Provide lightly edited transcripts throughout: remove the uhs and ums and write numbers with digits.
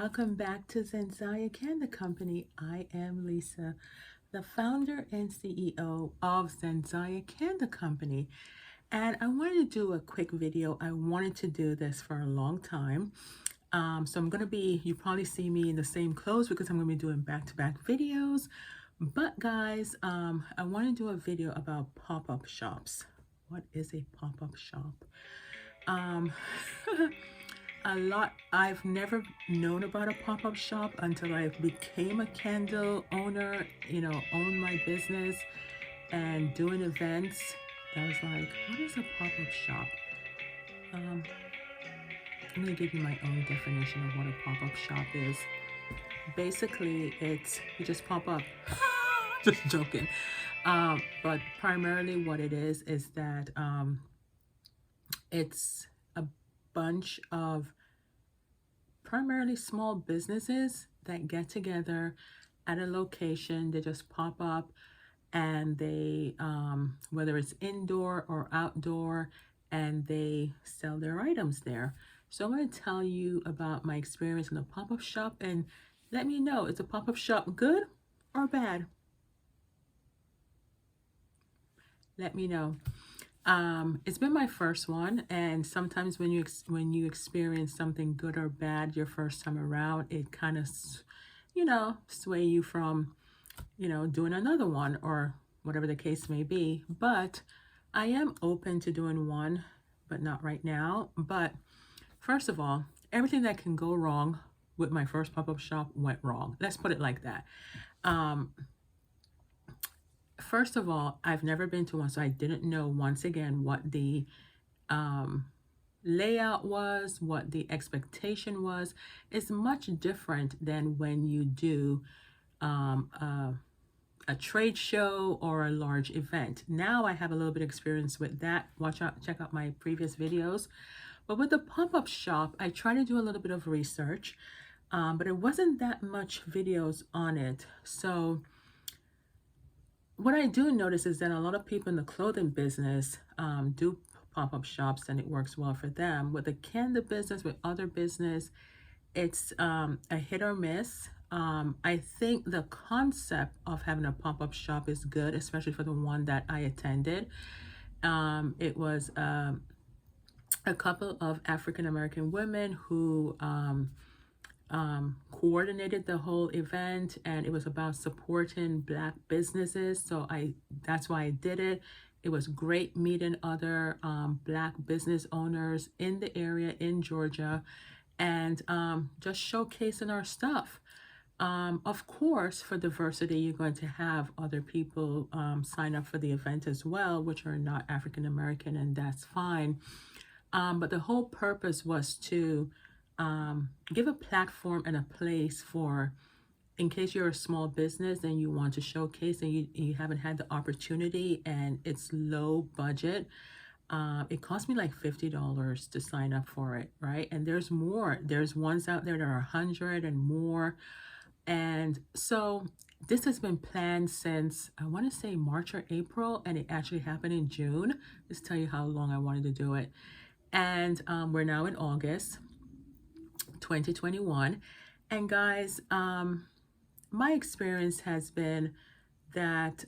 welcome back to Zenzaya Candle Company. I am Lisa, the founder and CEO of Zenzaya Candle Company. And I wanted to do a quick video. I wanted to do this for a long time. So I'm going to be, you probably see me in the same clothes because I'm going to be doing back-to-back videos. But guys, I want to do a video about pop-up shops. What is a pop-up shop? Um, I've never known about a pop-up shop until I became a candle owner, owned my business and doing events. I was like, what is a pop-up shop? Um, I'm gonna give you my own definition of what a pop-up shop is. Basically, it's you just pop up. Just joking. But primarily what it is that it's a bunch of primarily small businesses that get together at a location. They just pop up and they, whether it's indoor or outdoor, and they sell their items there. So I'm going to tell you about my experience in a pop-up shop and let me know, is a pop-up shop good or bad? Let me know. It's been my first one, and sometimes when you experience something good or bad your first time around, it kind of sway you from doing another one or whatever the case may be. But I am open to doing one, but not right now. But first of all, everything that can go wrong with my first pop-up shop went wrong. Let's put it like that. First of all, I've never been to one, so I didn't know, once again, what the layout was, what the expectation was. It's much different than when you do a trade show or a large event. Now I have a little bit of experience with that. Check out my previous videos. But with the pop-up shop, I try to do a little bit of research, but it wasn't that much videos on it. So what I do notice is that a lot of people in the clothing business do pop-up shops and it works well for them. With the candle business, with other business, it's a hit or miss. I think the concept of having a pop-up shop is good, especially for the one that I attended. It was a couple of African-American women who coordinated the whole event, and it was about supporting Black businesses. So that's why I did it. It was great meeting other Black business owners in the area in Georgia, and just showcasing our stuff. Of course, for diversity, you're going to have other people sign up for the event as well, which are not African American, and that's fine. But the whole purpose was to give a platform and a place for, in case you're a small business and you want to showcase and you haven't had the opportunity and it's low budget. It cost me like $50 to sign up for it, right? And there's more. There's ones out there that are 100 and more. And so this has been planned since, I want to say March or April, and it actually happened in June. Just tell you how long I wanted to do it. And we're now in August 2021. And guys, my experience has been that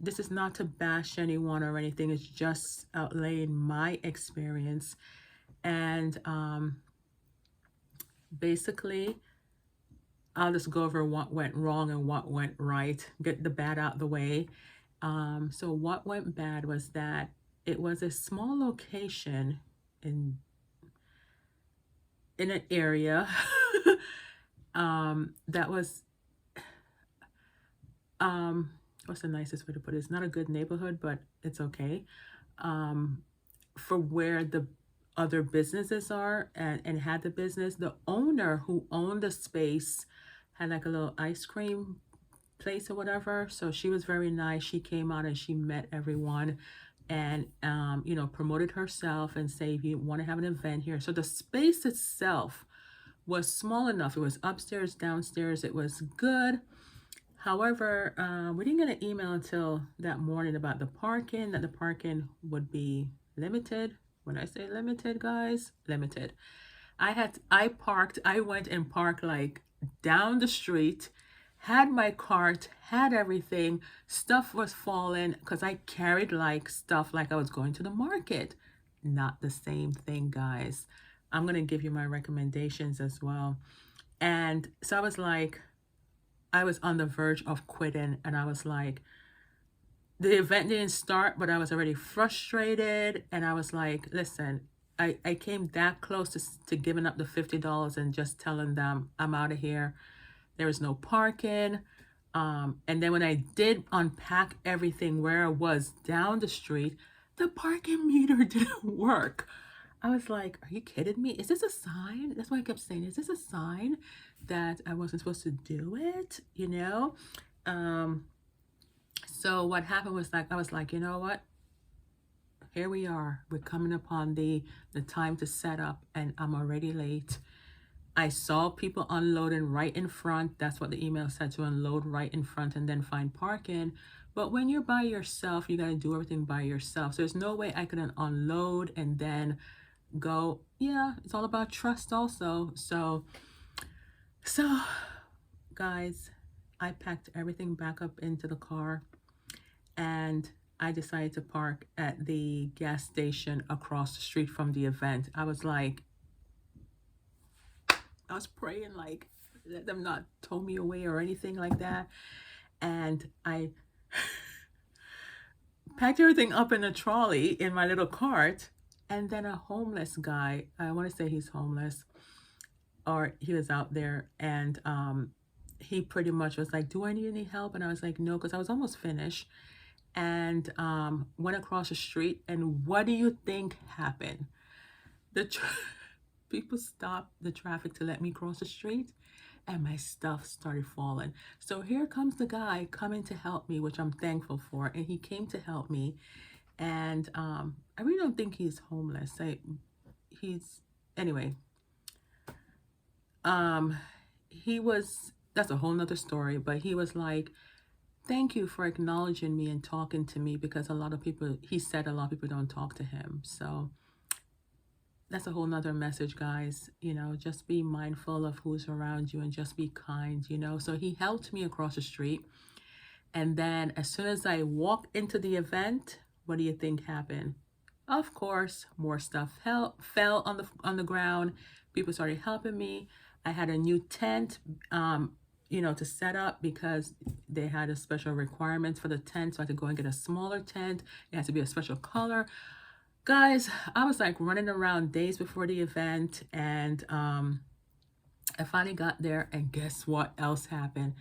this is not to bash anyone or anything. It's just outlaying my experience. And basically, I'll just go over what went wrong and what went right, get the bad out the way. So what went bad was that it was a small location in an area that was, what's the nicest way to put it? It's not a good neighborhood, but it's okay. For where the other businesses are and had the business, the owner who owned the space had like a little ice cream place or whatever. So she was very nice. She came out and she met everyone and, promoted herself and said, if you want to have an event here. So the space itself was small enough. It was upstairs, downstairs. It was good. However, we didn't get an email until that morning about the parking, that the parking would be limited. When I say limited, guys, limited. I went and parked like down the street, had my cart, had everything. Stuff was falling because I carried like stuff like I was going to the market. Not the same thing, guys. I'm gonna give you my recommendations as well. And so I was like, I was on the verge of quitting, and I was like, the event didn't start, but I was already frustrated. And I was like, listen, I came that close to giving up the $50 and just telling them I'm out of here. There was no parking. And then when I did unpack everything where I was down the street, the parking meter didn't work. I was like, are you kidding me? Is this a sign? That's why I kept saying, is this a sign that I wasn't supposed to do it? You know? Um, so what happened was like, I was like, you know what? Here we are. We're coming upon the time to set up, and I'm already late. I saw people unloading right in front. That's what the email said, to unload right in front and then find parking. But when you're by yourself, you got to do everything by yourself. So there's no way I could unload and then go. Yeah, it's all about trust also. So guys, I packed everything back up into the car, and I decided to park at the gas station across the street from the event. I was praying like, let them not tow me away or anything like that. And I packed everything up in a trolley in my little cart. And then a homeless guy, I want to say he's homeless, or he was out there, and he pretty much was like, do I need any help? And I was like, no, because I was almost finished. And went across the street, and what do you think happened? The people stopped the traffic to let me cross the street, and my stuff started falling. So here comes the guy coming to help me, which I'm thankful for, and he came to help me. And I really don't think he's homeless. He's anyway. He was. That's a whole nother story. But he was like, thank you for acknowledging me and talking to me, because a lot of people, he said, a lot of people don't talk to him. So that's a whole nother message, guys. You know, just be mindful of who's around you and just be kind, you know. So he helped me across the street. And then as soon as I walked into the event, what do you think happened? Of course, more stuff fell on the ground. People started helping me. I had a new tent, to set up, because they had a special requirements for the tent. So I had to go and get a smaller tent. It has to be a special color. Guys, I was like running around days before the event, and I finally got there, and guess what else happened?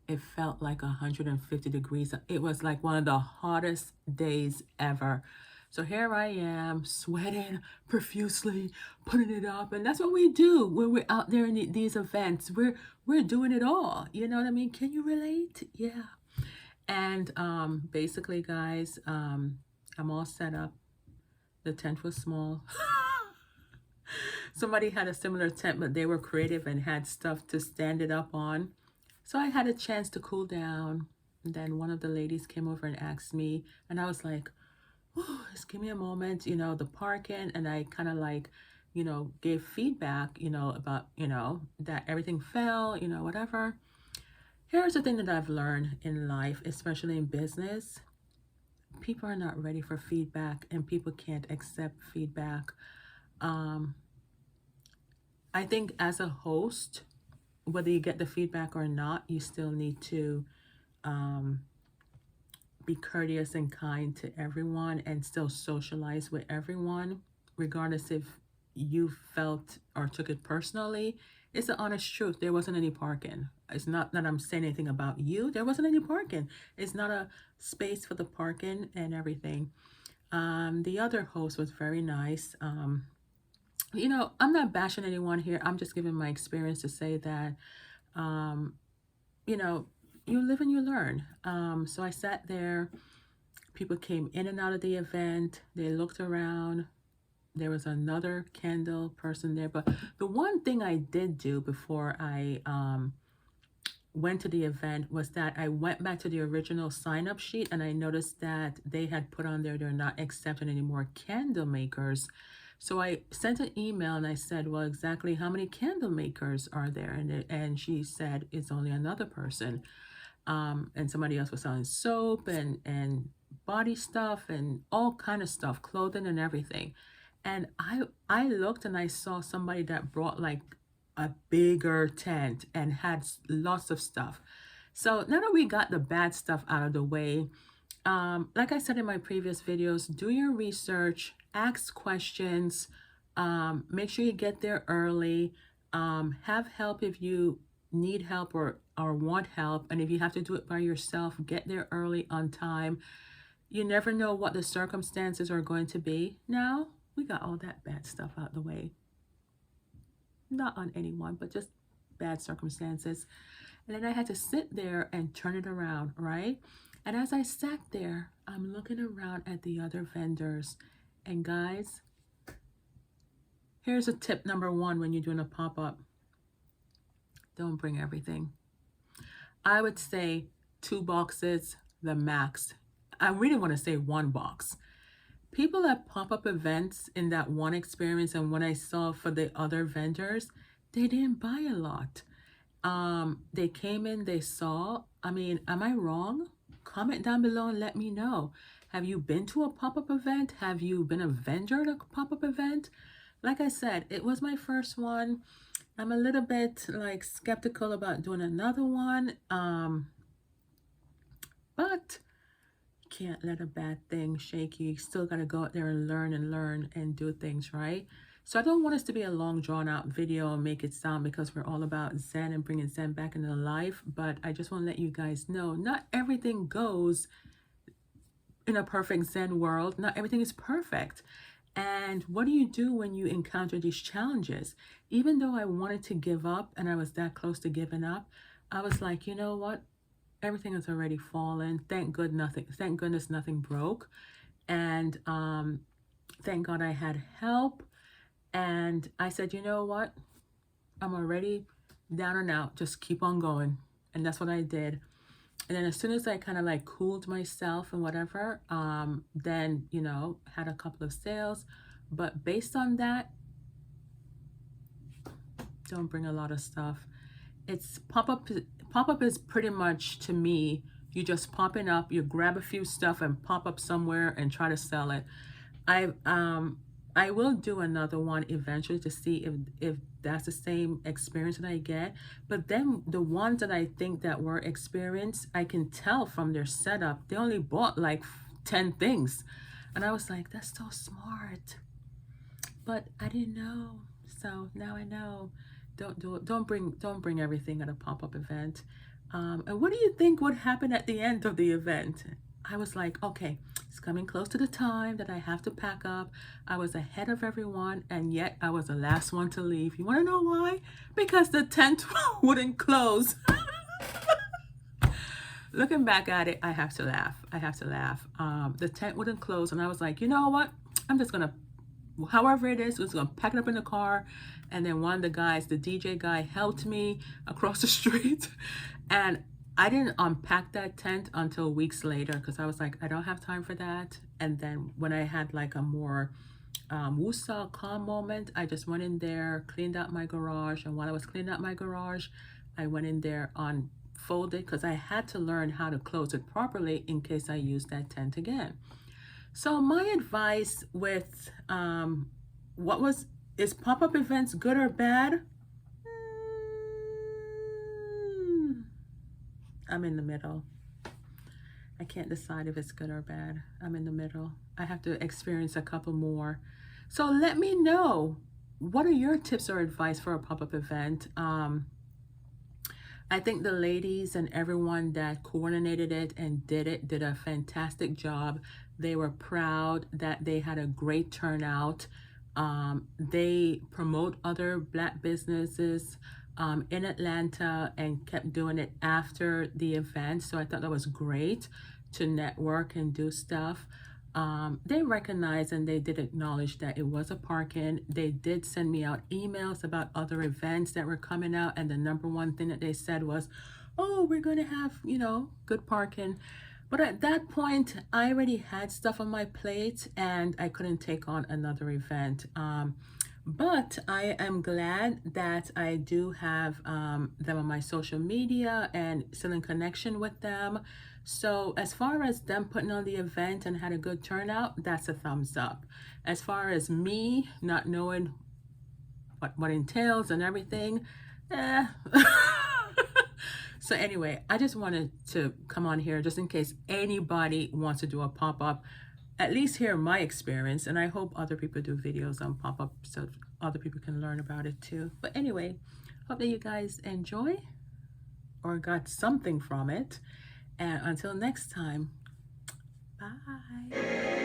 It felt like 150 degrees. It was like one of the hottest days ever. So here I am, sweating profusely, putting it up, and that's what we do when we're out there in these events. We're doing it all. You know what I mean? Can you relate? Yeah. And basically, guys, I'm all set up. The tent was small. Somebody had a similar tent, but they were creative and had stuff to stand it up on. So I had a chance to cool down. And then one of the ladies came over and asked me, and I was like, oh, just give me a moment, the parking. And I kind of like, gave feedback, about, that everything fell, whatever. Here's the thing that I've learned in life, especially in business. People are not ready for feedback, and people can't accept feedback. I think as a host, whether you get the feedback or not, you still need to be courteous and kind to everyone and still socialize with everyone, regardless if you felt or took it personally. It's the honest truth. There wasn't any parking. It's not that I'm saying anything about you. There wasn't any parking. It's not a space for the parking and everything. The other host was very nice. I'm not bashing anyone here. I'm just giving my experience to say that, you live and you learn. So I sat there. People came in and out of the event. They looked around. There was another candle person there. But the one thing I did do before I went to the event was that I went back to the original sign-up sheet, and I noticed that they had put on there they're not accepting any more candle makers So I sent an email and I said, well, exactly how many candle makers are there? And she said, it's only another person. And somebody else was selling soap and body stuff and all kind of stuff, clothing and everything. And I looked and I saw somebody that brought like a bigger tent and had lots of stuff. So now that we got the bad stuff out of the way, like I said in my previous videos, do your research, ask questions, make sure you get there early, have help if you need help or want help. And if you have to do it by yourself, get there early on time. You never know what the circumstances are going to be. Now, we got all that bad stuff out the way. Not on anyone, but just bad circumstances. And then I had to sit there and turn it around, right? And as I sat there, I'm looking around at the other vendors. And guys, here's a tip number one when you're doing a pop-up. Don't bring everything. I would say 2 boxes, the max. I really want to say 1 box. People at pop-up events in that one experience and what I saw for the other vendors, they didn't buy a lot. They came in, they saw. I mean, am I wrong? Comment down below and let me know. Have you been to a pop-up event? Have you been a vendor at a pop-up event? Like I said, it was my first one. I'm a little bit like skeptical about doing another one. But you can't let a bad thing shake you. You still got to go out there and learn and do things, right? So I don't want us to be a long drawn out video and make it sound because we're all about Zen and bringing Zen back into life. But I just want to let you guys know, not everything goes in a perfect Zen world. Not everything is perfect. And what do you do when you encounter these challenges? Even though I wanted to give up and I was that close to giving up, I was like, you know what? Everything has already fallen. Thank goodness nothing broke. And thank God I had help. And I said, you know what? I'm already down and out. Just keep on going. And that's what I did. And then as soon as I kind of like cooled myself and whatever, then, you know, had a couple of sales. But based on that, don't bring a lot of stuff. It's pop-up is pretty much, to me, you just popping up, you grab a few stuff and pop up somewhere and try to sell it. I will do another one eventually to see if that's the same experience that I get. But then the ones that I think that were experienced, I can tell from their setup, they only bought like 10 things. And I was like, that's so smart. But I didn't know. So now I know. Don't do it. Don't bring everything at a pop-up event. And what do you think would happen at the end of the event? I was like, okay, it's coming close to the time that I have to pack up. I was ahead of everyone, and yet I was the last one to leave. You want to know why? Because the tent wouldn't close. Looking back at it, I have to laugh. The tent wouldn't close, and I was like, you know what? I'm just going to, however it is, was going to pack it up in the car. And then one of the guys, the DJ guy, helped me across the street. And I didn't unpack that tent until weeks later because I was like, I don't have time for that. And then when I had like a more woosah calm moment, I just went in there, cleaned out my garage. And while I was cleaning out my garage, I went in there, unfolded, because I had to learn how to close it properly in case I used that tent again. So my advice with is pop-up events good or bad? I'm in the middle. I can't decide if it's good or bad. I'm in the middle. I have to experience a couple more. So let me know, what are your tips or advice for a pop-up event? I think the ladies and everyone that coordinated it and did a fantastic job. They were proud that they had a great turnout. They promote other Black businesses in Atlanta and kept doing it after the event. So I thought that was great to network and do stuff. They recognized and they did acknowledge that it was a park-in. They did send me out emails about other events that were coming out. And the number one thing that they said was, oh, we're going to have, you know, good parking. But at that point, I already had stuff on my plate and I couldn't take on another event. But I am glad that I do have them on my social media and still in connection with them. So as far as them putting on the event and had a good turnout, that's a thumbs up. As far as me not knowing what entails and everything, eh. So anyway, I just wanted to come on here just in case anybody wants to do a pop-up, at least hear my experience, and I hope other people do videos on pop-up so other people can learn about it too. But anyway, hope that you guys enjoy or got something from it. And until next time, bye.